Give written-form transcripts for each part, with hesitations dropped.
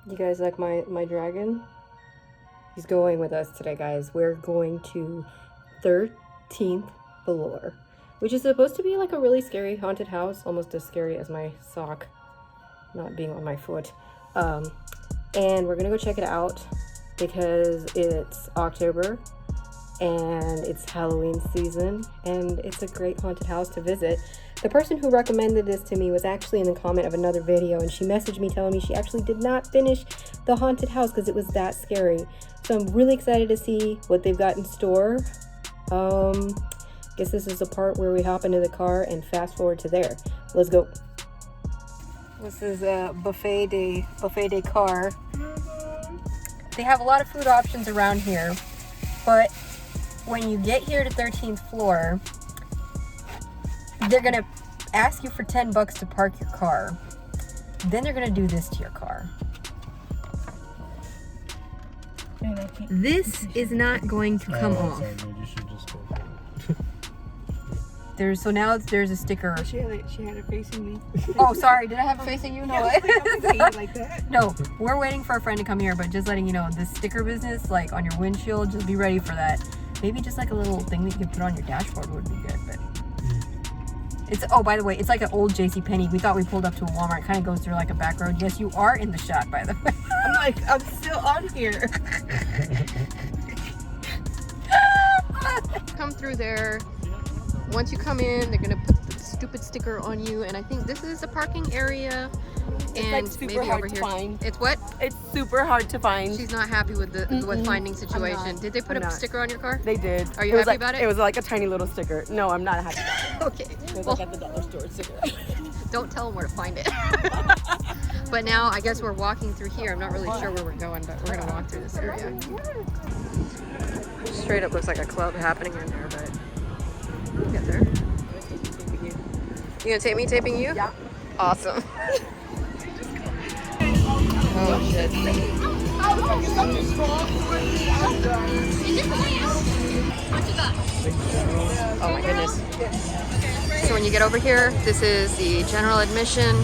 You guys like my dragon? He's going with us today, guys. We're going to 13th floor, which is supposed to be like a really scary haunted house, almost as scary as my sock not being on my foot. And we're gonna go check it out because it's October and it's Halloween season and it's a great haunted house to visit. The person who recommended this to me was actually in the comment of another video, and she messaged me telling me she actually did not finish the haunted house because it was that scary. So I'm really excited to see what they've got in store. Guess this is the part where we hop into the car and fast forward to there. Let's go. This is a buffet de car. They have a lot of food options around here, but when you get here to 13th floor, they're gonna ask you for $10 to park your car. Then they're gonna do this to your car. This is not going to come off. So now there's a sticker. She had it facing me. Oh, sorry. Did I have it facing you? No. Like that. No, we're waiting for a friend to come here, but just letting you know, this sticker business, like on your windshield, just be ready for that. Maybe just like a little thing that you can put on your dashboard would be good, but it's, oh, by the way, it's like an old JCPenney. We thought we pulled up to a Walmart. It kind of goes through like a back road. Yes, you are in the shot, by the way. I'm like, I'm still on here. Come through there. Once you come in, they're gonna put the stupid sticker on you, and I think this is the parking area. And It's like super maybe hard over to here. find. It's what? It's super hard to find. She's not happy with the with finding I'm situation. not. Did they put I'm a not. sticker on your car? They did. Are you It was happy like, about it? It was like a tiny little sticker. No, I'm not happy about it. Okay. It was Well, like at the dollar store sticker. don't tell them where to find it. But now I guess we're walking through here. I'm not really sure where we're going, but we're gonna walk through this area. Straight up looks like a club happening in there, but we'll get there. You gonna take me taping you? Yeah. Awesome. Oh shit. Oh my goodness. So when you get over here, this is the general admission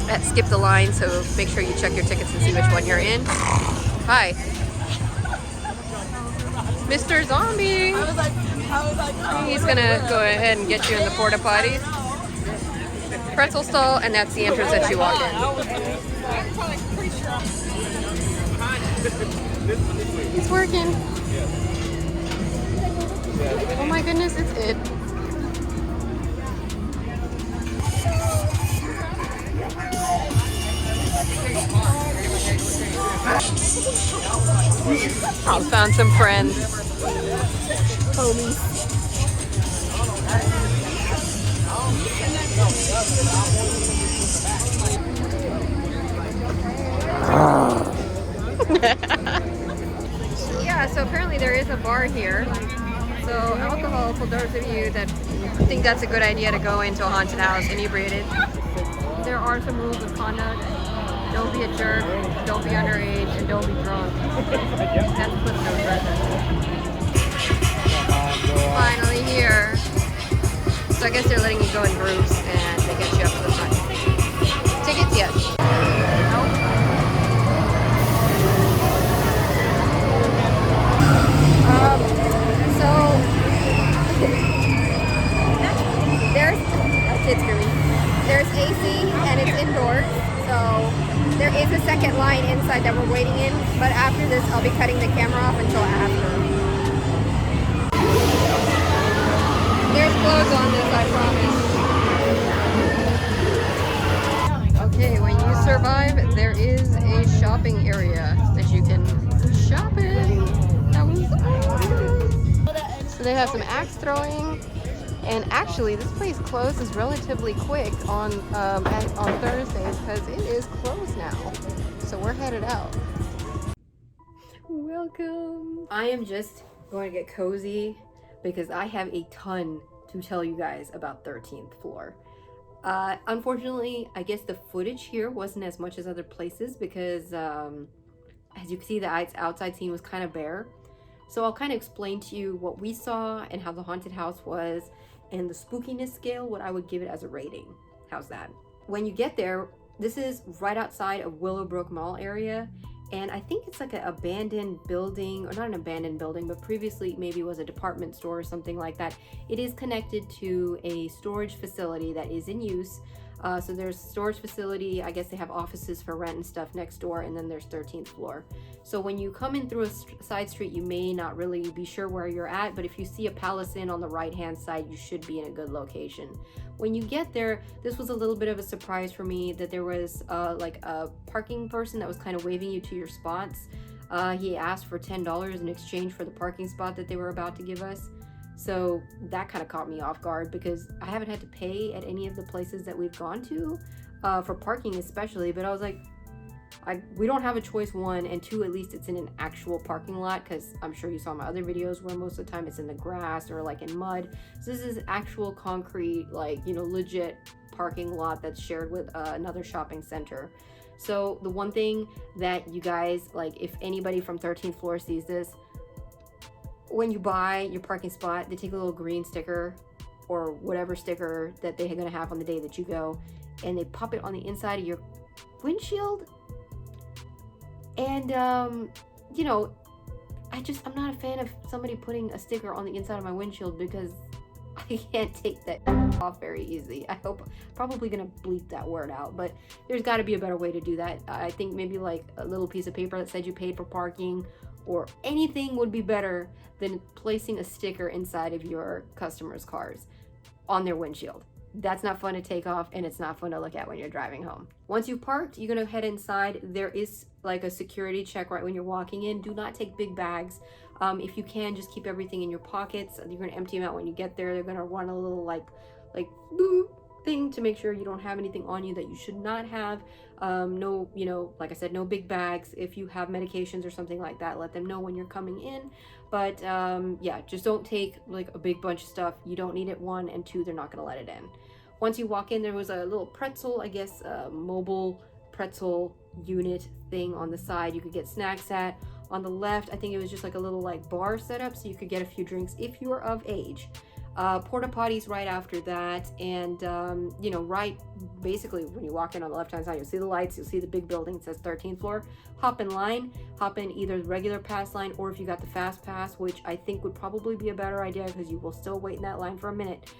at Skip the Line, so make sure you check your tickets and see which one you're in. Hi. Mr. Zombie. I was like, He's gonna go ahead and get you in the porta potties. Pretzel stall, and that's the entrance that you walk in. It's working. Oh my goodness, it's it. I found some friends. Homies. Yeah, so apparently there is a bar here. So alcohol, for those of you that think that's a good idea to go into a haunted house inebriated. There are some rules of conduct. Don't be a jerk, don't be underage, and don't be drunk. That's what those records. Finally here. So I guess they're letting you go in groups and they get you up to the front. Tickets, yes. So there's kids screaming. There's AC and it's indoors. So there is a second line inside that we're waiting in, but after this I'll be cutting the camera off until after. There's clothes on this, I promise. Okay, when you survive, there is a shopping area that you can shop in. That was awesome. So they have some axe throwing, and actually this place closes relatively quick on Thursdays because it is closed now. So we're headed out. Welcome. I am just going to get cozy because I have a ton to tell you guys about 13th floor. Unfortunately, I guess the footage here wasn't as much as other places because as you can see, the outside scene was kind of bare. So I'll kind of explain to you what we saw and how the haunted house was, and the spookiness scale, what I would give it as a rating. How's that? When you get there, This is right outside of Willowbrook Mall area, and I think it's like an abandoned building, or not an abandoned building, but previously maybe was a department store or something like that. It is connected to a storage facility that is in use. So there's a storage facility, I guess they have offices for rent and stuff next door, and then there's 13th floor. So when you come in through a side street, you may not really be sure where you're at, but if you see a Palace Inn on the right hand side, you should be in a good location. When you get there, this was a little bit of a surprise for me that there was like a parking person that was kind of waving you to your spots. He asked for $10 in exchange for the parking spot that they were about to give us. So that kind of caught me off guard, because I haven't had to pay at any of the places that we've gone to for parking especially, but I was like, we don't have a choice, one, and two, at least it's in an actual parking lot, because I'm sure you saw my other videos where most of the time it's in the grass or like in mud. So this is actual concrete, like, you know, legit parking lot that's shared with another shopping center. So the one thing that you guys, like, if anybody from 13th floor sees this, when you buy your parking spot, they take a little green sticker or whatever sticker that they're gonna have on the day that you go, and they pop it on the inside of your windshield. And you know, I'm not a fan of somebody putting a sticker on the inside of my windshield, because I can't take that off very easy. Probably gonna bleep that word out, but there's got to be a better way to do that. I think maybe like a little piece of paper that said you paid for parking, or anything would be better than placing a sticker inside of your customers' cars on their windshield. That's not fun to take off, and it's not fun to look at when you're driving home. Once you've parked, you're gonna head inside. There is like a security check right when you're walking in. Do not take big bags. If you can, just keep everything in your pockets. You're gonna empty them out when you get there. They're gonna run a little like boop thing to make sure you don't have anything on you that you should not have. No, you know, like I said, no big bags. If you have medications or something like that, let them know when you're coming in. But yeah, just don't take like a big bunch of stuff. You don't need it, one, and two, they're not gonna let it in. Once you walk in, there was a little pretzel, I guess, mobile pretzel unit thing on the side you could get snacks at. On the left, I think it was just like a little like bar setup, so you could get a few drinks if you are of age. Porta potties right after that, and you know, right basically when you walk in on the left hand side, you'll see the lights, you'll see the big building that says 13th floor. Hop in line, hop in either the regular pass line, or if you got the fast pass, which I think would probably be a better idea, because you will still wait in that line for a minute,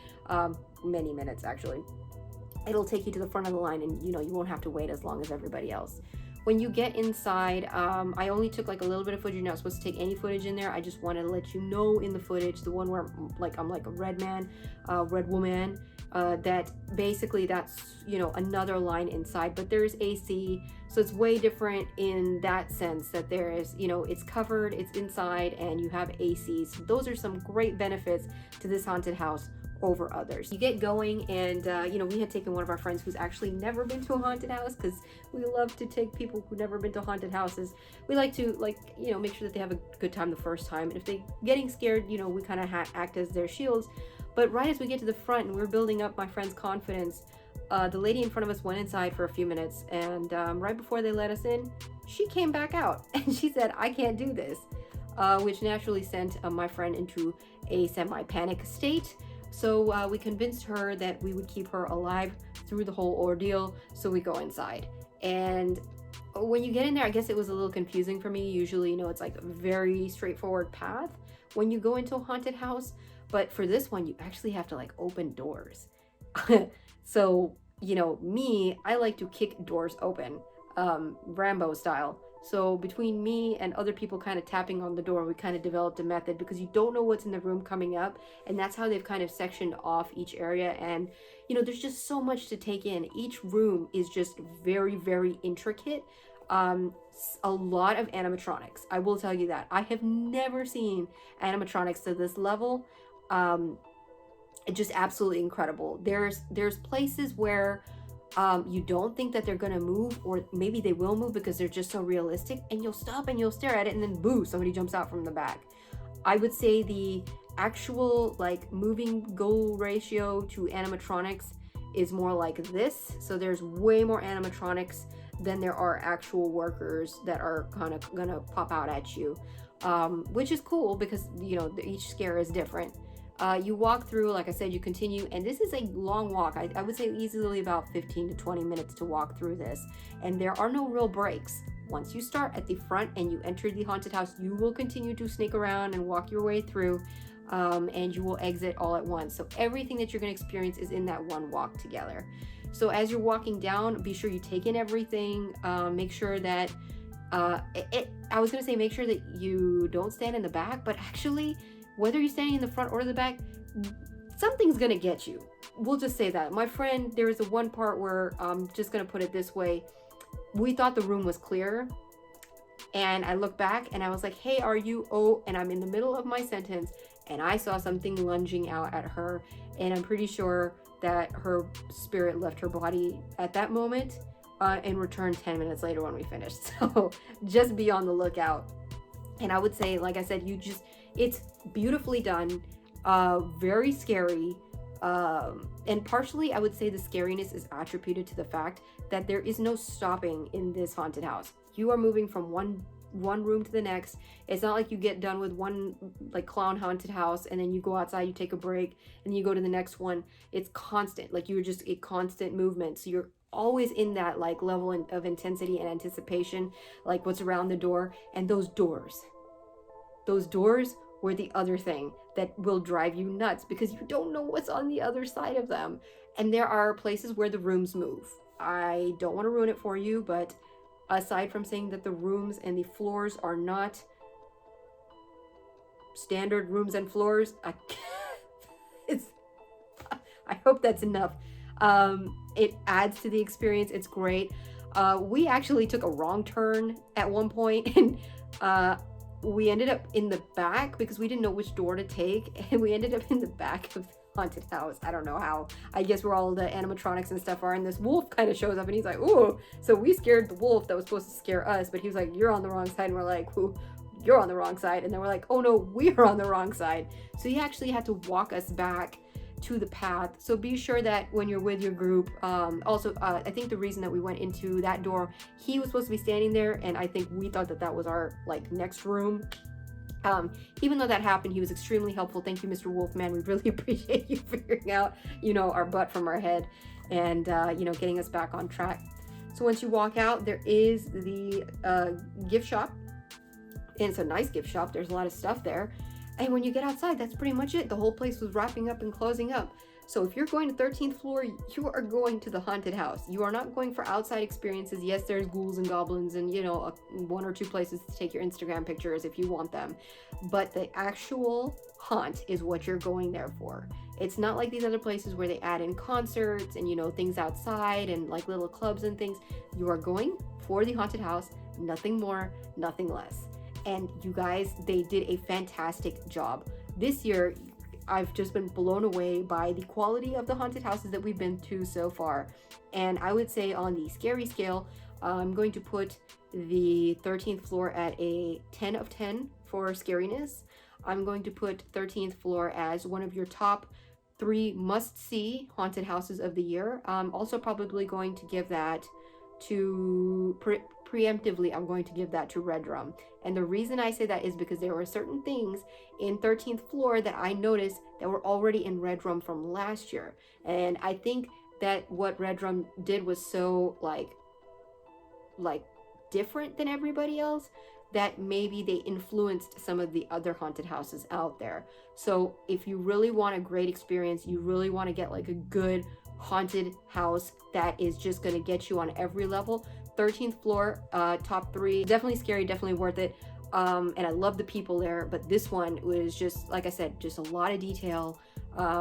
many minutes actually. It'll take you to the front of the line, and you know, you won't have to wait as long as everybody else. When you get inside, I only took like a little bit of footage. You're not supposed to take any footage in there. I just wanted to let you know in the footage, the one where like I'm like a red man, red woman, that basically that's, you know, another line inside, but there's AC, so it's way different in that sense that there is, you know, it's covered, it's inside, and you have AC. So those are some great benefits to this haunted house over others. You get going, and you know, we had taken one of our friends who's actually never been to a haunted house, because we love to take people who've never been to haunted houses. We like to, like, you know, make sure that they have a good time the first time, and if they getting scared, you know, we kind of act as their shields. But right as we get to the front and we're building up my friend's confidence, the lady in front of us went inside for a few minutes, and right before they let us in, she came back out and she said, "I can't do this," which naturally sent my friend into a semi-panic state. So we convinced her that we would keep her alive through the whole ordeal, so we go inside. And when you get in there, I guess it was a little confusing for me. Usually, you know, it's like a very straightforward path when you go into a haunted house, but for this one, you actually have to like open doors. So, you know, me, I like to kick doors open, Rambo style. So between me and other people kind of tapping on the door, we kind of developed a method, because you don't know what's in the room coming up, and that's how they've kind of sectioned off each area. And you know, there's just so much to take in. Each room is just very, very intricate. A lot of animatronics, I will tell you that. I have never seen animatronics to this level. Just absolutely incredible. There's places where you don't think that they're gonna move, or maybe they will move because they're just so realistic, and you'll stop and you'll stare at it, and then boo, somebody jumps out from the back. I would say the actual like moving goal ratio to animatronics is more like this. So there's way more animatronics than there are actual workers that are kind of gonna pop out at you, which is cool, because you know, each scare is different. You walk through, like I said, you continue, and this is a long walk. I would say easily about 15 to 20 minutes to walk through this, and there are no real breaks. Once you start at the front and you enter the haunted house, you will continue to sneak around and walk your way through, and you will exit all at once. So everything that you're going to experience is in that one walk together. So as you're walking down, be sure you take in everything. Make sure that I was going to say make sure that you don't stand in the back, but actually, whether you're standing in the front or the back, something's going to get you. We'll just say that. My friend, there was a one part where, I'm just going to put it this way. We thought the room was clear, and I looked back and I was like, hey, are you? Oh, and I'm in the middle of my sentence, and I saw something lunging out at her, and I'm pretty sure that her spirit left her body at that moment and returned 10 minutes later when we finished. So just be on the lookout. And I would say, like I said, it's beautifully done, very scary, and partially I would say the scariness is attributed to the fact that there is no stopping in this haunted house. You are moving from one room to the next. It's not like you get done with one like clown haunted house and then you go outside, you take a break, and you go to the next one. It's constant, like you're just a constant movement. So you're always in that like level of intensity and anticipation, like what's around the door. And those doors were the other thing that will drive you nuts, because you don't know what's on the other side of them. And there are places where the rooms move. I don't want to ruin it for you, but aside from saying that the rooms and the floors are not standard rooms and floors, I hope that's enough. It adds to the experience. It's great. We actually took a wrong turn at one point, and we ended up in the back because we didn't know which door to take, and we ended up in the back of the haunted house. I don't know how. I guess where all the animatronics and stuff are, and this wolf kind of shows up, and he's like, ooh. So we scared the wolf that was supposed to scare us, but he was like, you're on the wrong side, and we're like, ooh, you're on the wrong side. And then we're like, oh no, we're on the wrong side. So he actually had to walk us back to the path. So be sure that when you're with your group, also I think the reason that we went into that door, he was supposed to be standing there, and I think we thought that was our like next room. Even though that happened, he was extremely helpful. Thank you, Mr. Wolfman. We really appreciate you figuring out, our butt from our head, and getting us back on track. So once you walk out, there is the gift shop, and it's a nice gift shop. There's a lot of stuff there. And when you get outside, that's pretty much it. The whole place was wrapping up and closing up. So if you're going to 13th floor, you are going to the haunted house. You are not going for outside experiences. Yes, there's ghouls and goblins and, one or two places to take your Instagram pictures if you want them. But the actual haunt is what you're going there for. It's not like these other places where they add in concerts and, things outside and like little clubs and things. You are going for the haunted house, nothing more, nothing less. And you guys, they did a fantastic job. This year, I've just been blown away by the quality of the haunted houses that we've been to so far. And I would say on the scary scale, I'm going to put the 13th floor at a 10 of 10 for scariness. I'm going to put 13th floor as one of your top 3 must-see haunted houses of the year. I'm also probably going to give that to preemptively, I'm going to give that to Red Drum. And the reason I say that is because there were certain things in 13th floor that I noticed that were already in Red Drum from last year. And I think that what Red Drum did was so like different than everybody else that maybe they influenced some of the other haunted houses out there. So if you really want a great experience, you really want to get like a good haunted house that is just going to get you on every level, 13th floor, top 3, definitely scary, definitely worth it. And I love the people there, but this one was just, like I said, just a lot of detail,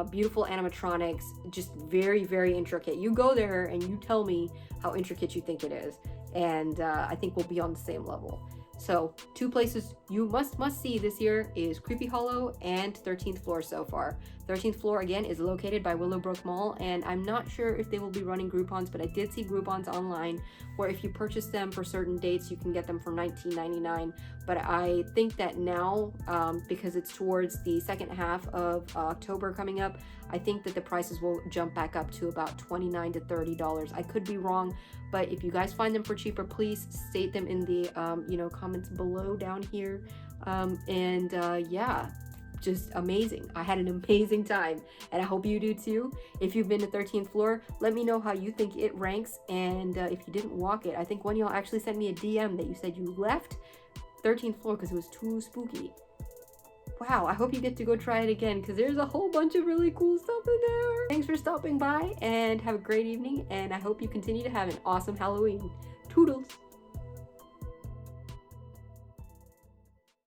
beautiful animatronics, just very, very intricate. You go there and you tell me how intricate you think it is, and I think we'll be on the same level. So 2 places you must see this year is Creepy Hollow and 13th floor so far. 13th floor again is located by Willowbrook Mall, and I'm not sure if they will be running Groupons, but I did see Groupons online where if you purchase them for certain dates you can get them for $19.99. But I think that now, because it's towards the second half of October coming up, I think that the prices will jump back up to about $29 to $30. I could be wrong, but if you guys find them for cheaper, please state them in the comments below down here. Yeah, just amazing. I had an amazing time, and I hope you do too. If you've been to 13th floor, let me know how you think it ranks, and if you didn't walk it. I think one of y'all actually sent me a DM that you said you left 13th floor because it was too spooky. Wow, I hope you get to go try it again because there's a whole bunch of really cool stuff in there. Thanks for stopping by, and have a great evening, and I hope you continue to have an awesome Halloween. Toodles!